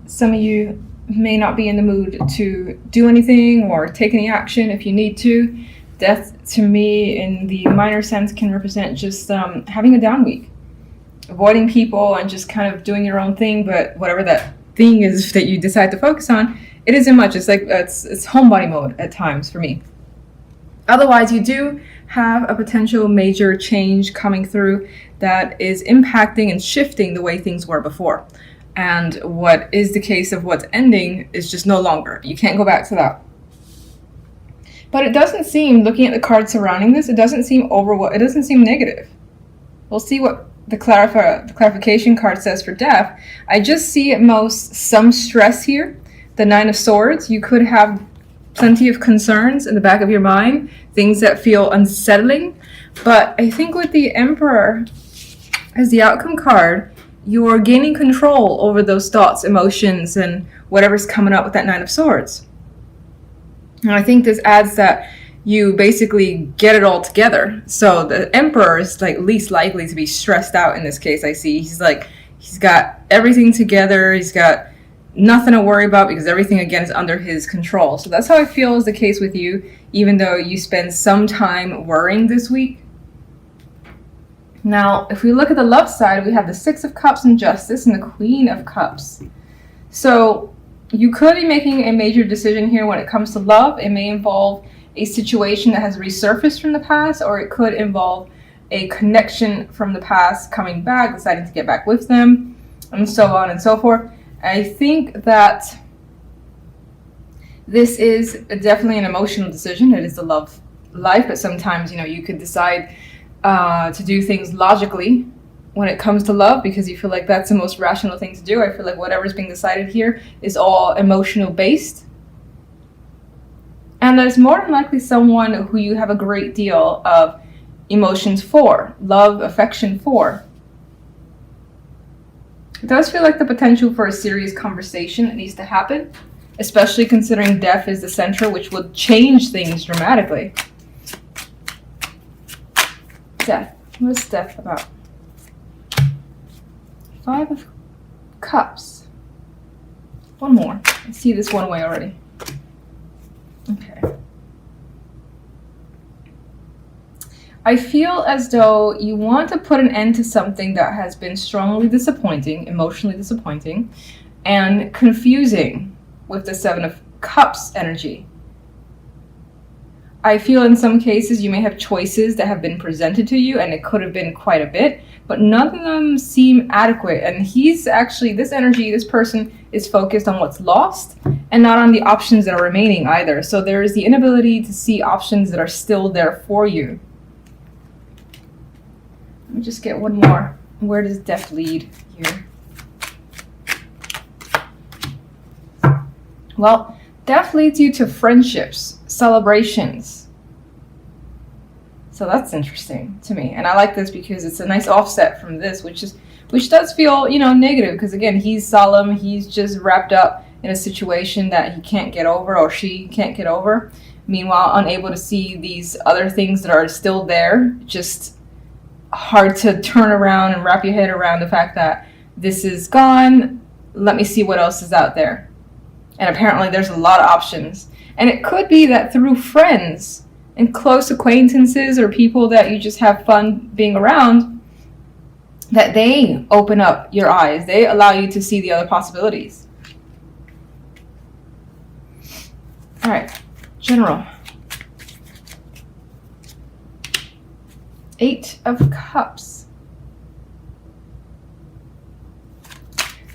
some of you may not be in the mood to do anything or take any action if you need to. Death, to me, in the minor sense, can represent just having a down week. Avoiding people and just kind of doing your own thing, but whatever that thing is that you decide to focus on, it isn't much. It's like it's homebody mode at times for me. Otherwise, you do have a potential major change coming through that is impacting and shifting the way things were before. And what is the case of what's ending is just no longer. You can't go back to that. But it doesn't seem, looking at the cards surrounding this, it doesn't seem it doesn't seem negative. We'll see what the clarification card says for death. I just see at most some stress here. The Nine of Swords, you could have plenty of concerns in the back of your mind, things that feel unsettling. But I think with the Emperor as the outcome card, you're gaining control over those thoughts, emotions, and whatever's coming up with that Nine of Swords. And I think this adds that you basically get it all together. So the Emperor is like least likely to be stressed out in this case. I see he's got everything together. He's got nothing to worry about because everything again is under his control. So that's how I feel is the case with you, even though you spend some time worrying this week. Now, if we look at the love side, we have the Six of Cups and Justice and the Queen of Cups. So you could be making a major decision here when it comes to love. It may involve a situation that has resurfaced from the past, or it could involve a connection from the past coming back, deciding to get back with them, and so on and so forth. I think that this is definitely an emotional decision. It is the love life, but sometimes, you could decide to do things logically when it comes to love because you feel like that's the most rational thing to do. I feel like whatever's being decided here is all emotional based. And there's more than likely someone who you have a great deal of emotions for, love, affection for. It does feel like the potential for a serious conversation that needs to happen, especially considering death is the center, which would change things dramatically. Death. What is death about? Five of Cups. One more. I see this one way already. Okay. I feel as though you want to put an end to something that has been strongly disappointing, emotionally disappointing, and confusing with the Seven of Cups energy. I feel in some cases you may have choices that have been presented to you, and it could have been quite a bit, but none of them seem adequate. And this person is focused on what's lost and not on the options that are remaining either. So there is the inability to see options that are still there for you. Let me just get one more. Where does death lead here? Well, death leads you to friendships, celebrations. So that's interesting to me. And I like this because it's a nice offset from this, which does feel, negative. Because again, he's solemn. He's just wrapped up in a situation that he can't get over or she can't get over. Meanwhile, unable to see these other things that are still there, just hard to turn around and wrap your head around the fact that this is gone. Let me see what else is out there. And apparently there's a lot of options. And it could be that through friends and close acquaintances or people that you just have fun being around, that they open up your eyes. They allow you to see the other possibilities. All right, General. Eight of Cups.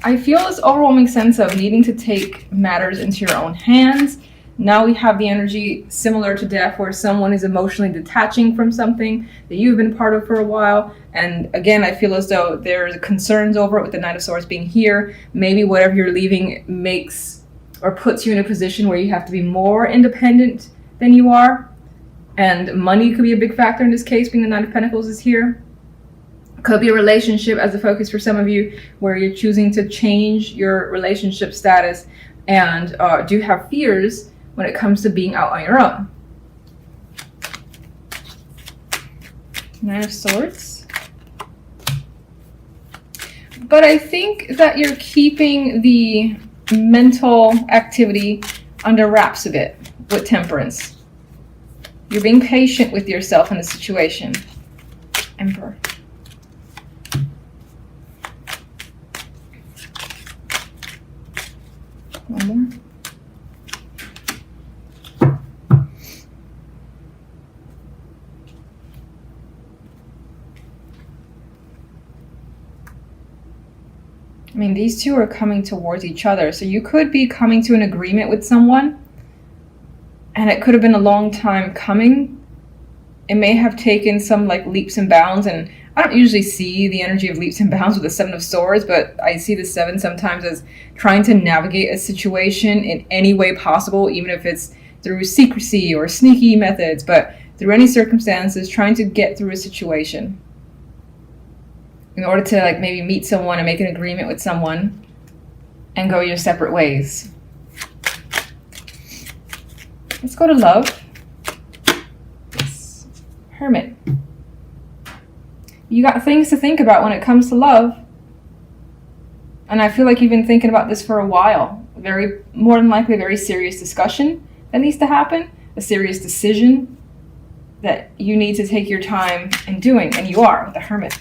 I feel this overwhelming sense of needing to take matters into your own hands. Now we have the energy similar to death where someone is emotionally detaching from something that you've been part of for a while. And again, I feel as though there's concerns over it with the Knight of Swords being here. Maybe whatever you're leaving makes or puts you in a position where you have to be more independent than you are. And money could be a big factor in this case, being the Nine of Pentacles is here. Could be a relationship as a focus for some of you where you're choosing to change your relationship status and do have fears when it comes to being out on your own. Nine of Swords. But I think that you're keeping the mental activity under wraps a bit with Temperance. You're being patient with yourself in the situation. Emperor. One more. I mean, these two are coming towards each other. So you could be coming to an agreement with someone, and it could have been a long time coming. It may have taken some like leaps and bounds, and I don't usually see the energy of leaps and bounds with the Seven of Swords, but I see the Seven sometimes as trying to navigate a situation in any way possible, even if it's through secrecy or sneaky methods, but through any circumstances, trying to get through a situation in order to like maybe meet someone and make an agreement with someone and go your separate ways. Let's go to love. Yes. Hermit. You got things to think about when it comes to love. And I feel like you've been thinking about this for a while. More than likely a very serious discussion that needs to happen. A serious decision that you need to take your time in doing. And you are, the Hermit.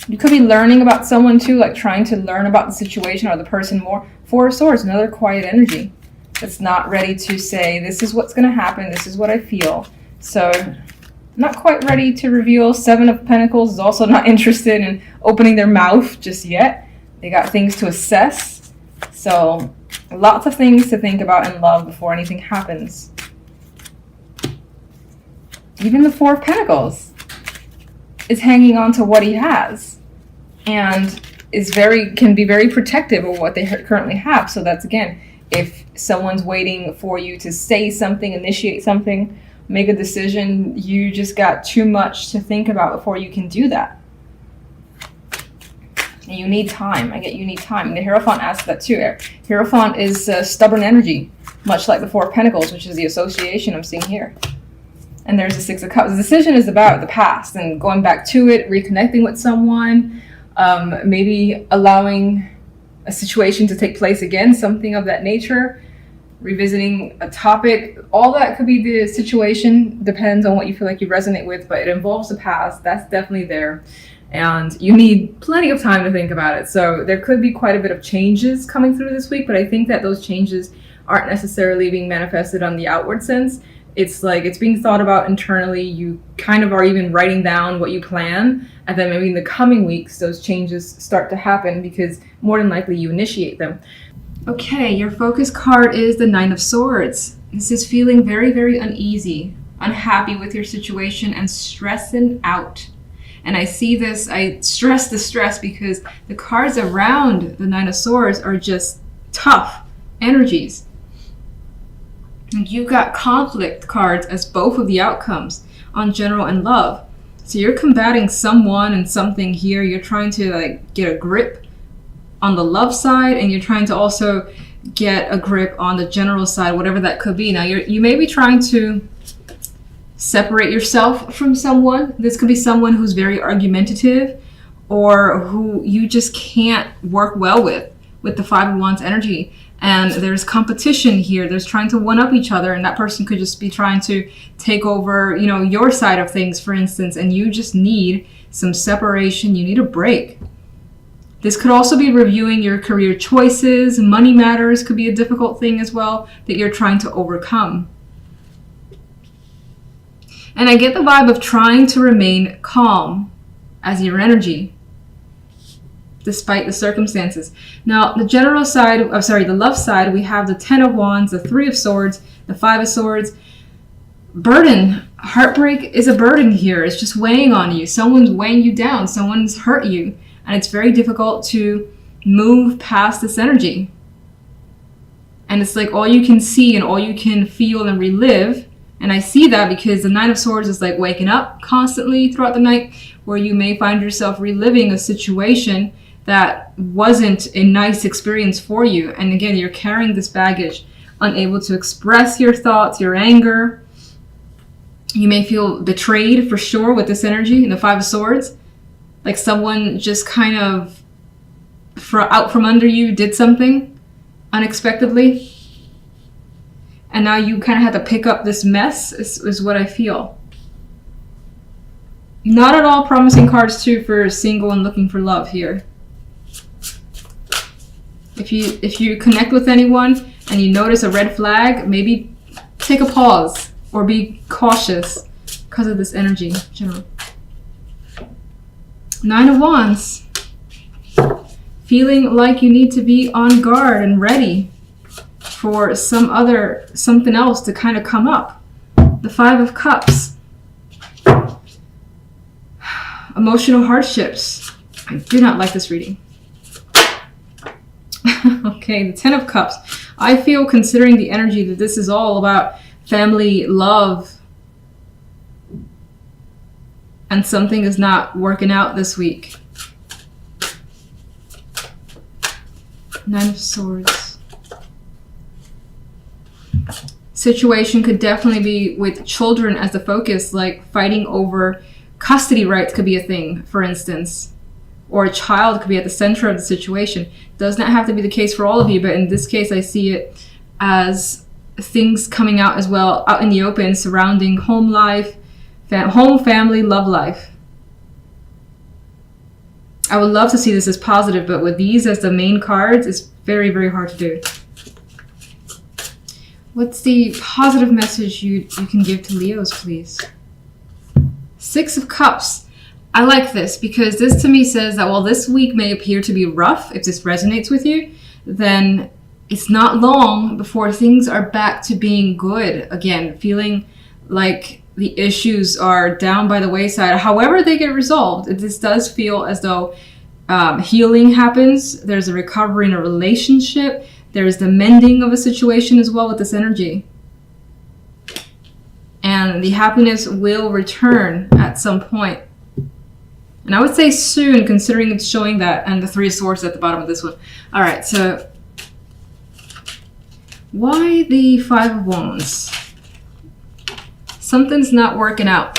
You could be learning about someone too, like trying to learn about the situation or the person more. Four of Swords, another quiet energy that's not ready to say, this is what's going to happen, this is what I feel. So, not quite ready to reveal. Seven of Pentacles is also not interested in opening their mouth just yet. They got things to assess. So, lots of things to think about in love before anything happens. Even the Four of Pentacles is hanging on to what he has. And can be very protective of what they currently have. So that's, again, if someone's waiting for you to say something, initiate something, make a decision, you just got too much to think about before you can do that. And you need time. I get you need time. And the Hierophant asks that too. Hierophant is stubborn energy, much like the Four of Pentacles, which is the association I'm seeing here. And there's the Six of Cups. The decision is about the past and going back to it, reconnecting with someone, maybe allowing a situation to take place again, something of that nature, revisiting a topic. All that could be the situation. Depends on what you feel like you resonate with, but it involves the past. That's definitely there. And you need plenty of time to think about it. So there could be quite a bit of changes coming through this week, but I think that those changes aren't necessarily being manifested on the outward sense. It's like it's being thought about internally. You kind of are even writing down what you plan, and then maybe in the coming weeks those changes start to happen because more than likely you initiate them. Okay, your focus card is the Nine of Swords. This is feeling very, very uneasy, unhappy with your situation, and stressing out. And I see this, I stress the stress because the cards around the Nine of Swords are just tough energies. You've got conflict cards as both of the outcomes on general and love. So you're combating someone and something here. You're trying to like get a grip on the love side, and you're trying to also get a grip on the general side, whatever that could be. Now you may be trying to separate yourself from someone. This could be someone who's very argumentative or who you just can't work well with the Five of Wands energy. And there's competition here. There's trying to one-up each other, and that person could just be trying to take over, your side of things, for instance, and you just need some separation. You need a break. This could also be reviewing your career choices. Money matters could be a difficult thing as well that you're trying to overcome. And I get the vibe of trying to remain calm as your energy, despite the circumstances. Now, the general side, the love side, we have the Ten of Wands, the Three of Swords, the Five of Swords. Burden. Heartbreak is a burden here. It's just weighing on you. Someone's weighing you down. Someone's hurt you. And it's very difficult to move past this energy. And it's like all you can see and all you can feel and relive. And I see that because the Nine of Swords is like waking up constantly throughout the night, where you may find yourself reliving a situation that wasn't a nice experience for you. And again, you're carrying this baggage, unable to express your thoughts, your anger. You may feel betrayed for sure with this energy in the Five of Swords. Like someone just kind of out from under you, did something unexpectedly, and now you kind of had to pick up this mess, is what I feel. Not at all promising cards too for single and looking for love here. If you connect with anyone and you notice a red flag, maybe take a pause or be cautious because of this energy in general. 9 of Wands. Feeling like you need to be on guard and ready for something else to kind of come up. The 5 of Cups. Emotional hardships. I do not like this reading. Okay, the 10 of Cups. I feel, considering the energy, that this is all about family, love, and something is not working out this week. 9 of Swords. Situation could definitely be with children as the focus, like fighting over custody rights could be a thing, for instance. Or a child could be at the center of the situation. Does not have to be the case for all of you, but in this case I see it as things coming out as well, out in the open, surrounding home life, home, family, love life. I would love to see this as positive, but with these as the main cards, it's very, very hard to do. What's the positive message you can give to Leos, please? 6 of Cups. I like this because this to me says that while this week may appear to be rough, if this resonates with you, then it's not long before things are back to being good again, feeling like the issues are down by the wayside. However they get resolved, this does feel as though healing happens. There's a recovery in a relationship. There's the mending of a situation as well with this energy. And the happiness will return at some point. And I would say soon, considering it's showing that, and the 3 of Swords at the bottom of this one. All right, so why the 5 of Wands? Something's not working out.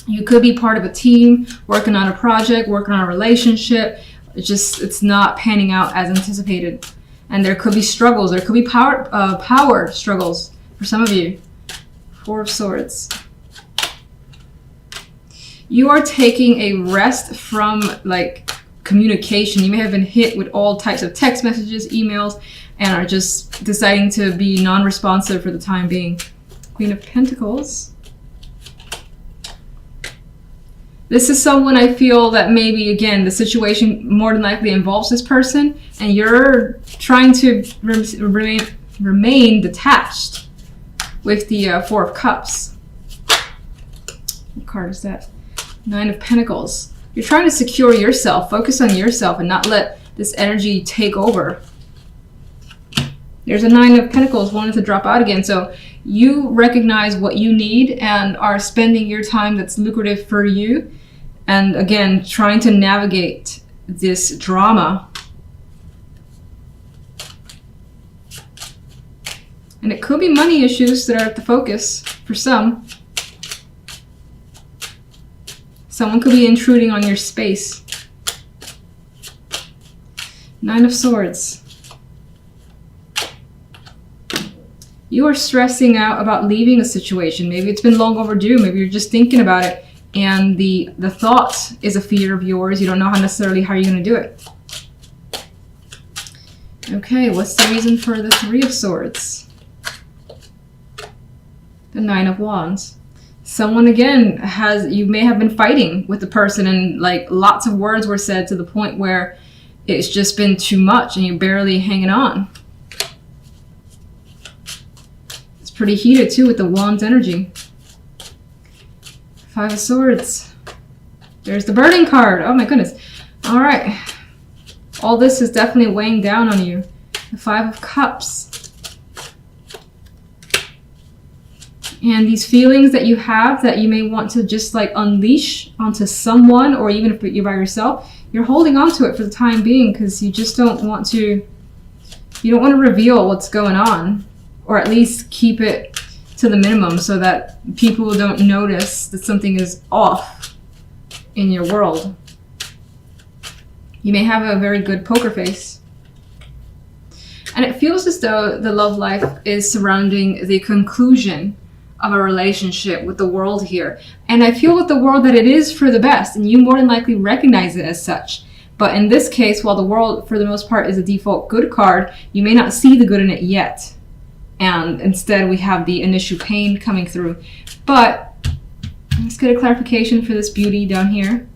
You could be part of a team, working on a project, working on a relationship. It's not panning out as anticipated. And there could be struggles. There could be power struggles for some of you. 4 of Swords. You are taking a rest from like communication. You may have been hit with all types of text messages, emails, and are just deciding to be non-responsive for the time being. Queen of Pentacles. This is someone I feel that maybe, again, the situation more than likely involves this person, and you're trying to remain detached with the 4 of Cups. What card is that? 9 of Pentacles. You're trying to secure yourself, focus on yourself, and not let this energy take over. There's a 9 of Pentacles wanting to drop out again. So you recognize what you need and are spending your time that's lucrative for you. And again, trying to navigate this drama. And it could be money issues that are at the focus for some. Someone could be intruding on your space. 9 of Swords. You are stressing out about leaving a situation. Maybe it's been long overdue. Maybe you're just thinking about it. And the thought is a fear of yours. You don't know necessarily how you're going to do it. Okay, what's the reason for the 3 of Swords? The 9 of Wands. Someone, again, you may have been fighting with the person, and like lots of words were said to the point where it's just been too much and you're barely hanging on. It's pretty heated too with the Wands energy. 5 of Swords. There's the burning card. Oh my goodness. All right. All this is definitely weighing down on you. The 5 of Cups. And these feelings that you have that you may want to just like unleash onto someone, or even if you're by yourself, you're holding on to it for the time being because you just don't want to, you don't want to reveal what's going on, or at least keep it to the minimum so that people don't notice that something is off in your world. You may have a very good poker face. And it feels as though the love life is surrounding the conclusion of a relationship with the world here. And I feel with the world that it is for the best, and you more than likely recognize it as such. But in this case, while the world for the most part is a default good card, you may not see the good in it yet. And instead we have the initial pain coming through. But let's get a clarification for this beauty down here.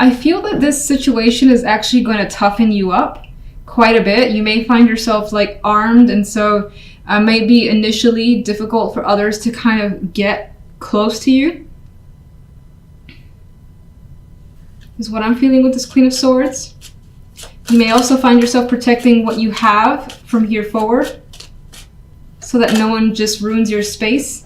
I feel that this situation is actually going to toughen you up quite a bit. You may find yourself like armed, and so it may be initially difficult for others to kind of get close to you. Is what I'm feeling with this Queen of Swords. You may also find yourself protecting what you have from here forward so that no one just ruins your space.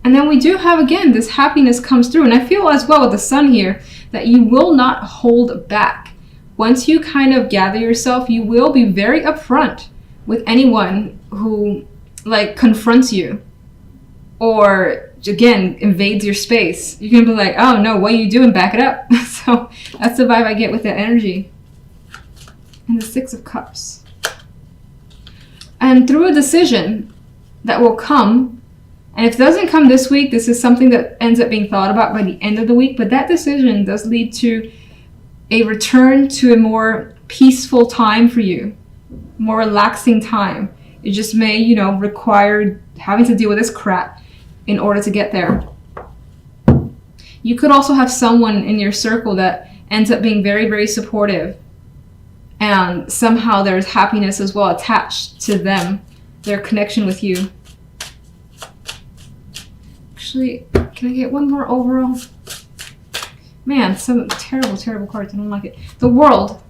And then we do have, again, this happiness comes through. And I feel as well with the Sun here that you will not hold back. Once you kind of gather yourself, you will be very upfront with anyone who like confronts you or, again, invades your space. You can be like, oh no, what are you doing? Back it up. So that's the vibe I get with that energy. And the Six of Cups. And through a decision that will come, and if it doesn't come this week, this is something that ends up being thought about by the end of the week. But that decision does lead to a return to a more peaceful time for you, more relaxing time. It just may, you know, require having to deal with this crap in order to get there. You could also have someone in your circle that ends up being very, very supportive. And somehow there's happiness as well attached to them, their connection with you. Actually, can I get one more overall? Man, some terrible, terrible cards. I don't like it. The World.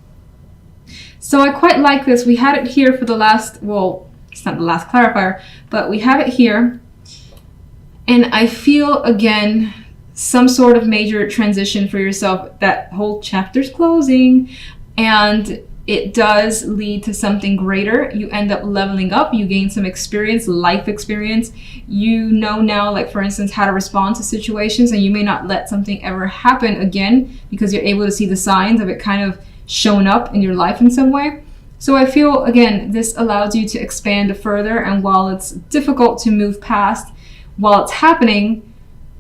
So I quite like this. We had it here for the last, well, it's not the last clarifier, but we have it here. And I feel, again, some sort of major transition for yourself. That whole chapter's closing. And it does lead to something greater. You end up leveling up. You gain some experience, life experience. You know now, like for instance, how to respond to situations, and you may not let something ever happen again because you're able to see the signs of it kind of showing up in your life in some way. So I feel, again, this allows you to expand further. And while it's difficult to move past, while it's happening,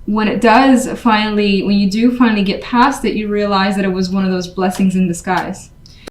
when it does finally, when you do finally get past it, you realize that it was one of those blessings in disguise.